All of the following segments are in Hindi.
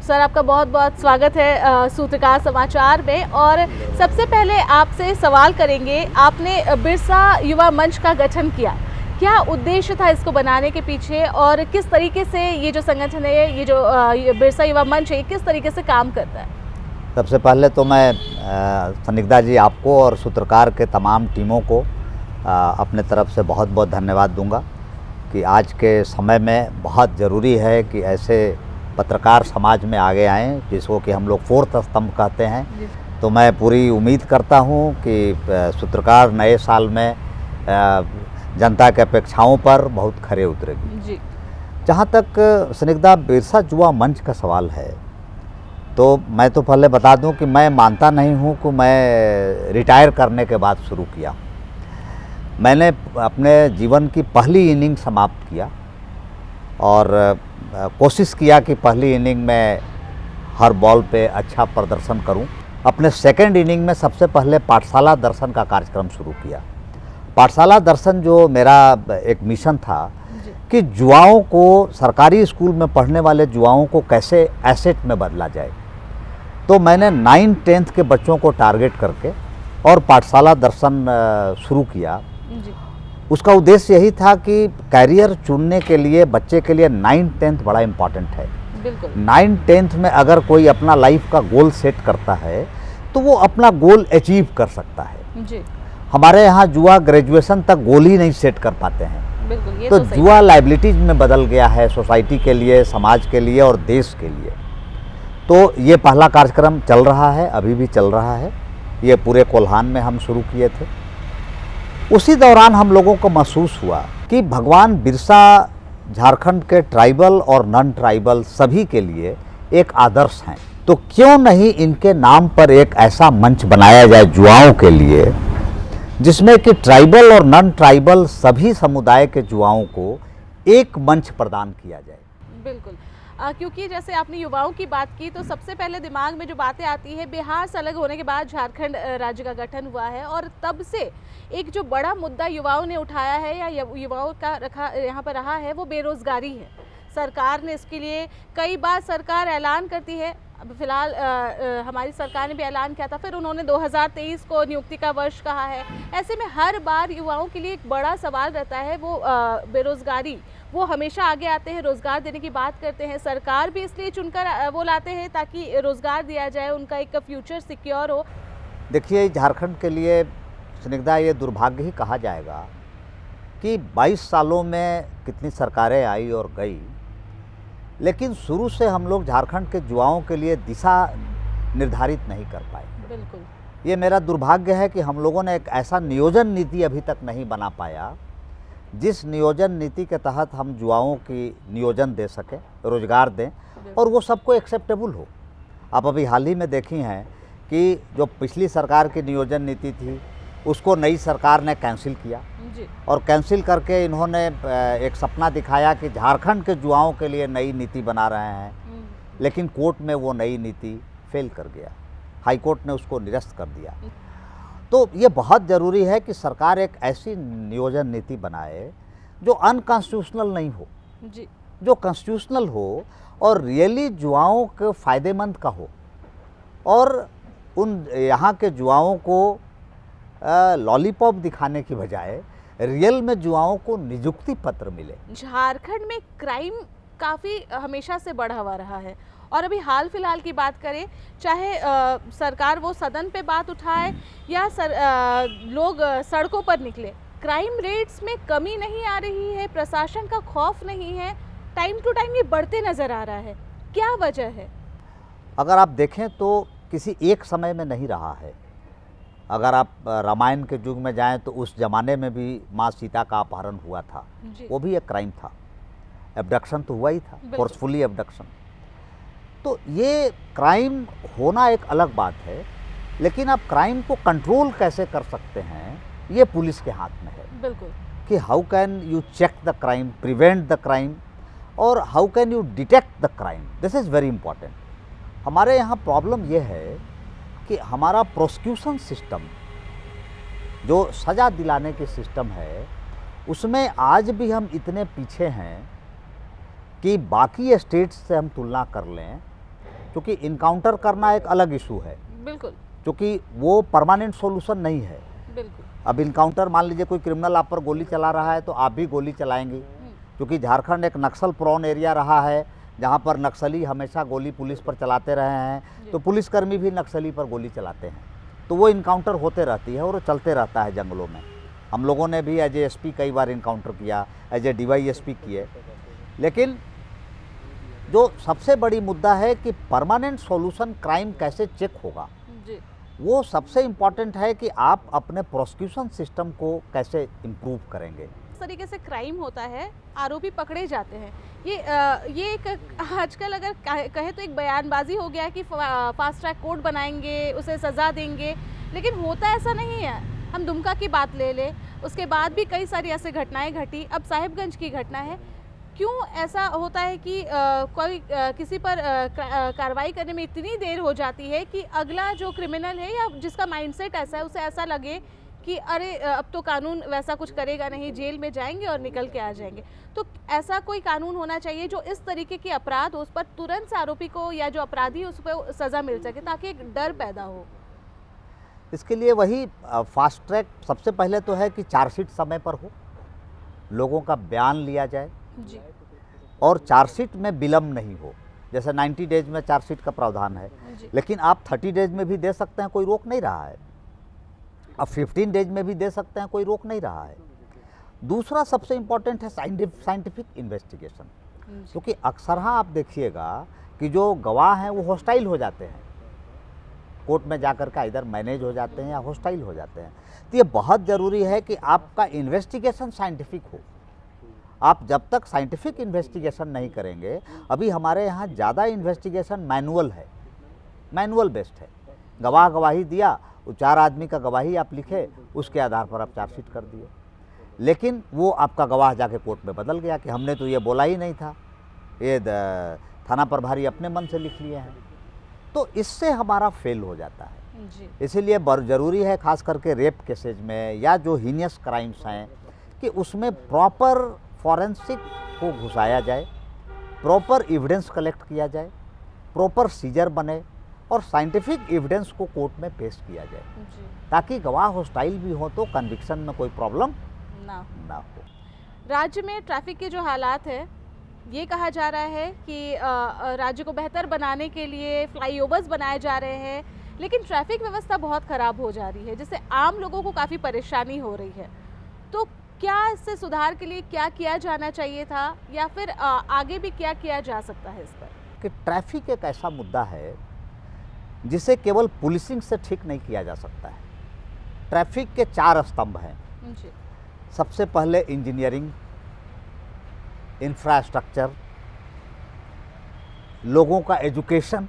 सर, आपका बहुत बहुत स्वागत है सूत्रकार समाचार में। और सबसे पहले आपसे सवाल करेंगे, आपने बिरसा युवा मंच का गठन किया, क्या उद्देश्य था इसको बनाने के पीछे और किस तरीके से ये जो संगठन है, ये जो बिरसा युवा मंच है, किस तरीके से काम करता है? सबसे पहले तो मैं सनिग्धा जी आपको और सूत्रकार के तमाम टीमों को अपने तरफ से बहुत बहुत धन्यवाद दूंगा कि आज के समय में बहुत ज़रूरी है कि ऐसे पत्रकार समाज में आगे आएँ जिसको कि हम लोग फोर्थ स्तंभ कहते हैं। तो मैं पूरी उम्मीद करता हूं कि सूत्रकार नए साल में जनता के अपेक्षाओं पर बहुत खरे उतरेगी जी। जहाँ तक सनिग्धा बिरसा युवा मंच का सवाल है, तो मैं तो पहले बता दूं कि मैं मानता नहीं हूं कि मैं रिटायर करने के बाद शुरू किया। मैंने अपने जीवन की पहली इनिंग समाप्त किया और कोशिश किया कि पहली इनिंग में हर बॉल पे अच्छा प्रदर्शन करूं। अपने सेकंड इनिंग में सबसे पहले पाठशाला दर्शन का कार्यक्रम शुरू किया। पाठशाला दर्शन जो मेरा एक मिशन था कि युवाओं को, सरकारी स्कूल में पढ़ने वाले युवाओं को कैसे एसेट में बदला जाए। तो मैंने 9th-10th के बच्चों को टारगेट करके और पाठशाला दर्शन शुरू किया। उसका उद्देश्य यही था कि कैरियर चुनने के लिए बच्चे के लिए 9th-10th बड़ा इम्पॉर्टेंट है। बिल्कुल 9th-10th में अगर कोई अपना लाइफ का गोल सेट करता है तो वो अपना गोल अचीव कर सकता है जी। हमारे यहाँ युवा ग्रेजुएशन तक गोल ही नहीं सेट कर पाते हैं। बिल्कुल, ये तो युवा लाइबिलिटीज में बदल गया है, सोसाइटी के लिए, समाज के लिए और देश के लिए। तो ये पहला कार्यक्रम चल रहा है, अभी भी चल रहा है। ये पूरे कोल्हान में हम शुरू किए थे। उसी दौरान हम लोगों को महसूस हुआ कि भगवान बिरसा झारखंड के ट्राइबल और नॉन ट्राइबल सभी के लिए एक आदर्श हैं। तो क्यों नहीं इनके नाम पर एक ऐसा मंच बनाया जाए युवाओं के लिए जिसमें कि ट्राइबल और नॉन ट्राइबल सभी समुदाय के युवाओं को एक मंच प्रदान किया जाए। बिल्कुल, क्योंकि जैसे आपने युवाओं की बात की तो सबसे पहले दिमाग में जो बातें आती है, बिहार से अलग होने के बाद झारखंड राज्य का गठन हुआ है और तब से एक जो बड़ा मुद्दा युवाओं ने उठाया है या युवाओं का यहाँ पर रहा है, वो बेरोजगारी है। सरकार ने इसके लिए कई बार सरकार ऐलान करती है। अब फिलहाल हमारी सरकार ने भी ऐलान किया था, फिर उन्होंने 2023 को नियुक्ति का वर्ष कहा है। ऐसे में हर बार युवाओं के लिए एक बड़ा सवाल रहता है, वो बेरोजगारी। वो हमेशा आगे आते हैं, रोज़गार देने की बात करते हैं। सरकार भी इसलिए चुनकर वो लाते हैं ताकि रोज़गार दिया जाए, उनका एक फ्यूचर सिक्योर हो। देखिए, झारखंड के लिए सनिग्धा ये दुर्भाग्य ही कहा जाएगा कि 22 सालों में कितनी सरकारें आई और गई, लेकिन शुरू से हम लोग झारखंड के युवाओं के लिए दिशा निर्धारित नहीं कर पाए। बिल्कुल, ये मेरा दुर्भाग्य है कि हम लोगों ने एक ऐसा नियोजन नीति अभी तक नहीं बना पाया जिस नियोजन नीति के तहत हम युवाओं की नियोजन दे सकें, रोजगार दें और वो सबको एक्सेप्टेबल हो। आप अभी हाल ही में देखी हैं कि जो पिछली सरकार की नियोजन नीति थी उसको नई सरकार ने कैंसिल किया जी। और कैंसिल करके इन्होंने एक सपना दिखाया कि झारखंड के युवाओं के लिए नई नीति बना रहे हैं, लेकिन कोर्ट में वो नई नीति फेल कर गया। हाई कोर्ट ने उसको निरस्त कर दिया। तो ये बहुत ज़रूरी है कि सरकार एक ऐसी नियोजन नीति बनाए जो अनकॉन्स्टिट्यूशनल नहीं हो जी, जो कॉन्स्टिट्यूशनल हो और रियली युवाओं के फ़ायदेमंद का हो और उन यहाँ के युवाओं को लॉलीपॉप दिखाने की बजाय रियल में युवाओं को नियुक्ति पत्र मिले। झारखंड में क्राइम काफ़ी हमेशा से बढ़ा हुआ रहा है और अभी हाल फिलहाल की बात करें, चाहे सरकार वो सदन पे बात उठाए या लोग सड़कों पर निकले, क्राइम रेट्स में कमी नहीं आ रही है, प्रशासन का खौफ नहीं है, टाइम टू टाइम ये बढ़ते नज़र आ रहा है। क्या वजह है? अगर आप देखें तो किसी एक समय में नहीं रहा है। अगर आप रामायण के युग में जाएं तो उस ज़माने में भी माँ सीता का अपहरण हुआ था, वो भी एक क्राइम था। एब्डक्शन तो हुआ ही था, फोर्सफुली एब्डक्शन। तो ये क्राइम होना एक अलग बात है, लेकिन आप क्राइम को कंट्रोल कैसे कर सकते हैं ये पुलिस के हाथ में है। बिल्कुल, कि how can you check the crime, prevent the crime और how can you detect the crime, this is very important. हमारे यहाँ प्रॉब्लम ये है कि हमारा प्रोसिक्यूशन सिस्टम, जो सज़ा दिलाने के सिस्टम है, उसमें आज भी हम इतने पीछे हैं कि बाकी स्टेट्स से हम तुलना कर लें क्योंकि इनकाउंटर करना एक अलग इशू है, बिल्कुल क्योंकि वो परमानेंट सॉल्यूशन नहीं है। बिल्कुल। अब इनकाउंटर, मान लीजिए कोई क्रिमिनल आप पर गोली चला रहा है तो आप भी गोली चलाएंगी, क्योंकि झारखंड एक नक्सल प्रोन एरिया रहा है जहाँ पर नक्सली हमेशा गोली पुलिस पर चलाते रहे हैं, तो पुलिसकर्मी भी नक्सली पर गोली चलाते हैं, तो वो इनकाउंटर होते रहती है और वो चलते रहता है जंगलों में। हम लोगों ने भी एज ए एसपी कई बार इनकाउंटर किया, एज ए DYSP किए। लेकिन जो सबसे बड़ी मुद्दा है कि परमानेंट सॉल्यूशन क्राइम कैसे चेक होगा, जी। वो सबसे इम्पॉर्टेंट है कि आप अपने प्रोसिक्यूशन सिस्टम को कैसे इम्प्रूव करेंगे। इस तरीके से क्राइम होता है, आरोपी पकड़े जाते हैं, ये एक आजकल अगर कहे तो एक बयानबाजी हो गया है कि फास्ट ट्रैक कोर्ट बनाएंगे, उसे सज़ा देंगे, लेकिन होता ऐसा नहीं है। हम दुमका की बात ले लें, उसके बाद भी कई सारी ऐसे घटनाएं घटी, अब साहिबगंज की घटना है। क्यों ऐसा होता है कि कोई किसी पर कार्रवाई करने में इतनी देर हो जाती है कि अगला जो क्रिमिनल है या जिसका माइंडसेट ऐसा है, उसे ऐसा लगे कि अरे अब तो कानून वैसा कुछ करेगा नहीं, जेल में जाएंगे और निकल के आ जाएंगे। तो ऐसा कोई कानून होना चाहिए जो इस तरीके के अपराध हो उस पर तुरंत से आरोपी को या जो अपराधी है उस पर सज़ा मिल सके, ताकि एक डर पैदा हो। इसके लिए वही फास्ट ट्रैक सबसे पहले तो है कि चार्जशीट समय पर हो, लोगों का बयान लिया जाए जी। और चार्जशीट में विलम्ब नहीं हो। जैसे 90 डेज में चार्जशीट का प्रावधान है, लेकिन आप 30 डेज में भी दे सकते हैं, कोई रोक नहीं रहा है। अब 15 डेज में भी दे सकते हैं, कोई रोक नहीं रहा है। दूसरा सबसे इम्पॉर्टेंट है साइंटिफिक इन्वेस्टिगेशन, क्योंकि अक्सर हाँ आप देखिएगा कि जो गवाह हैं वो हॉस्टाइल हो जाते हैं, कोर्ट में जाकर का इधर मैनेज हो जाते हैं या हॉस्टाइल हो जाते हैं। तो ये बहुत ज़रूरी है कि आपका इन्वेस्टिगेशन साइंटिफिक हो। आप जब तक साइंटिफिक इन्वेस्टिगेशन नहीं करेंगे, अभी हमारे यहाँ ज़्यादा इन्वेस्टिगेशन मैनुअल है, मैनुअल बेस्ड है। गवाह गवाही दिया, वो 4 आदमी का गवाही आप लिखे, उसके आधार पर आप चार्जशीट कर दिए, लेकिन वो आपका गवाह जाके कोर्ट में बदल गया कि हमने तो ये बोला ही नहीं था, ये थाना प्रभारी अपने मन से लिख लिए हैं। तो इससे हमारा फेल हो जाता है जी। इसीलिए ज़रूरी है खास करके रेप केसेज में या जो हीनियस क्राइम्स हैं कि उसमें प्रॉपर फॉरेंसिक को घुसाया जाए, प्रॉपर एविडेंस कलेक्ट किया जाए, प्रॉपर सीजर बने और साइंटिफिक एविडेंस को कोर्ट में पेश किया जाए, ताकि गवाह हॉस्टाइल भी हो तो कन्विक्शन में कोई प्रॉब्लम ना हो। राज्य में ट्रैफिक के जो हालात है, ये कहा जा रहा है कि राज्य को बेहतर बनाने के लिए फ्लाईओवर्स बनाए जा रहे हैं, लेकिन ट्रैफिक व्यवस्था बहुत ख़राब हो जा रही है, जिससे आम लोगों को काफ़ी परेशानी हो रही है। तो क्या इससे सुधार के लिए क्या किया जाना चाहिए था, या फिर आगे भी क्या किया जा सकता है इस पर? कि ट्रैफिक एक ऐसा मुद्दा है जिसे केवल पुलिसिंग से ठीक नहीं किया जा सकता है। ट्रैफिक के 4 स्तंभ हैं। जी। सबसे पहले इंजीनियरिंग, इंफ्रास्ट्रक्चर, लोगों का एजुकेशन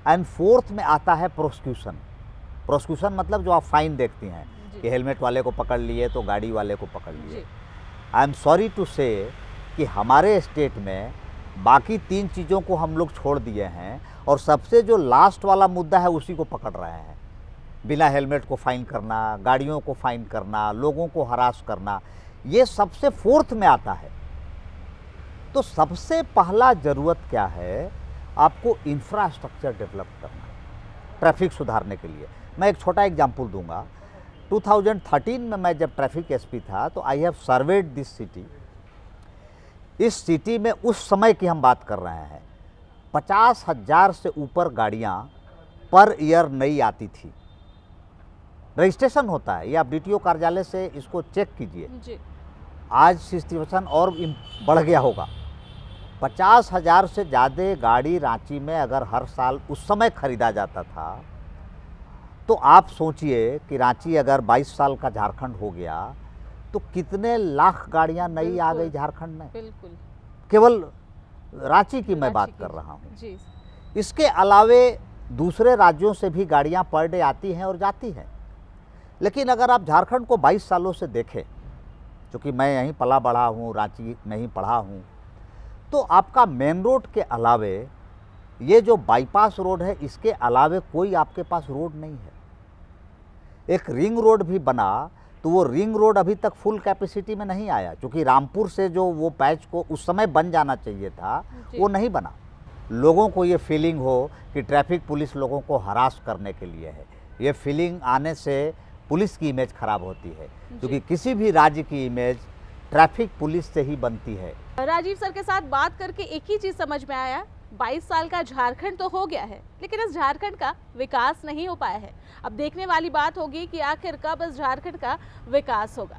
एंड फोर्थ में आता है प्रोसिक्यूशन। प्रोसिक्यूशन मतलब जो आप फाइन देखती हैं कि हेलमेट वाले को पकड़ लिए तो गाड़ी वाले को पकड़ लिए। आई एम सॉरी टू से कि हमारे स्टेट में बाकी 3 चीज़ों को हम लोग छोड़ दिए हैं और सबसे जो लास्ट वाला मुद्दा है उसी को पकड़ रहे हैं। बिना हेलमेट को फ़ाइन करना, गाड़ियों को फ़ाइन करना, लोगों को हरास करना, ये सबसे फोर्थ में आता है। तो सबसे पहला ज़रूरत क्या है, आपको इंफ्रास्ट्रक्चर डेवलप करना ट्रैफिक सुधारने के लिए। मैं एक छोटा एग्जाम्पल दूंगा। 2013 में मैं जब ट्रैफिक एसपी था तो I have served this city. इस सिटी में उस समय की हम बात कर रहे हैं, 50,000 से ऊपर गाड़ियां पर ईयर नई आती थी। रजिस्ट्रेशन होता है, ये आप DTO कार्यालय से इसको चेक कीजिए। आज सिचुएशन और बढ़ गया होगा। 50,000 से ज़्यादा गाड़ी रांची में अगर हर साल उस समय खरीदा जाता था, तो आप सोचिए कि रांची अगर 22 साल का झारखंड हो गया तो कितने लाख गाड़ियां नई आ गई झारखंड में। बिल्कुल। केवल रांची की मैं बात कर रहा हूँ। इसके अलावे दूसरे राज्यों से भी गाड़ियां पर डे आती हैं और जाती हैं। लेकिन अगर आप झारखंड को 22 सालों से देखें, क्योंकि मैं यहीं पला बढ़ा हूँ, रांची में ही पढ़ा हूँ, तो आपका मेन रोड के अलावे ये जो बाईपास रोड है, इसके अलावे कोई आपके पास रोड नहीं है। एक रिंग रोड भी बना तो वो रिंग रोड अभी तक फुल कैपेसिटी में नहीं आया, क्योंकि रामपुर से जो वो पैच को उस समय बन जाना चाहिए था वो नहीं बना। लोगों को ये फीलिंग हो कि ट्रैफिक पुलिस लोगों को हरास करने के लिए है। ये फीलिंग आने से पुलिस की इमेज खराब होती है, क्योंकि किसी भी राज्य की इमेज ट्रैफिक पुलिस से ही बनती है। राजीव सर के साथ बात करके एक ही चीज समझ में आया, 22 साल का झारखंड तो हो गया है, लेकिन इस झारखंड का विकास नहीं हो पाया है। अब देखने वाली बात होगी कि आखिर कब इस झारखंड का विकास होगा।